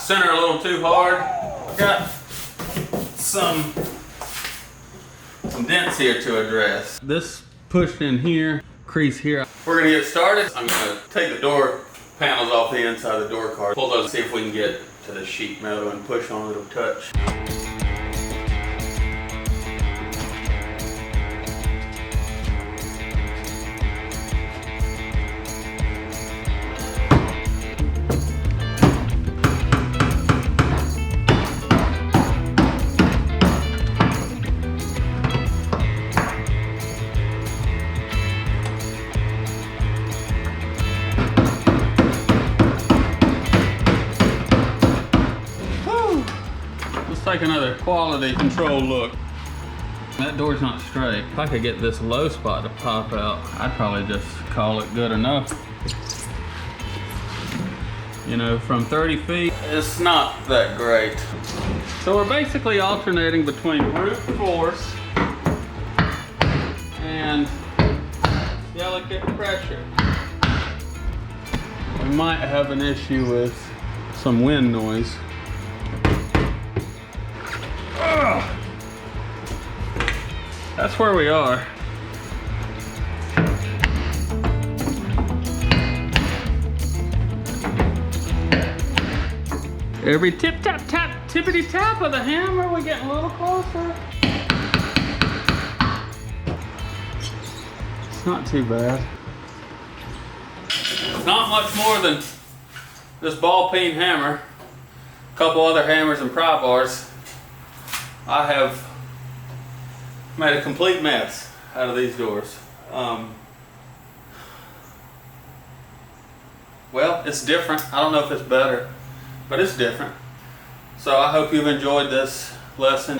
center a little too hard. Got some dents here to address. This pushed in here, crease here. We're gonna get started. I'm gonna take the door panels off the inside of the door card, pull those, see if we can get to the sheet metal and push on it, it'll touch. Take another quality control look. That door's not straight. If I could get this low spot to pop out, I'd probably just call it good enough. You know, from 30 feet, it's not that great. So we're basically alternating between brute force and delicate pressure. We might have an issue with some wind noise. That's where we are. Every tip tap tap tippity tap of the hammer, we're getting a little closer. It's not too bad. Not much more than this ball peen hammer, a couple other hammers and pry bars. I have made a complete mess out of these doors. Well, it's different. I don't know if it's better, but it's different. So I hope you've enjoyed this lesson.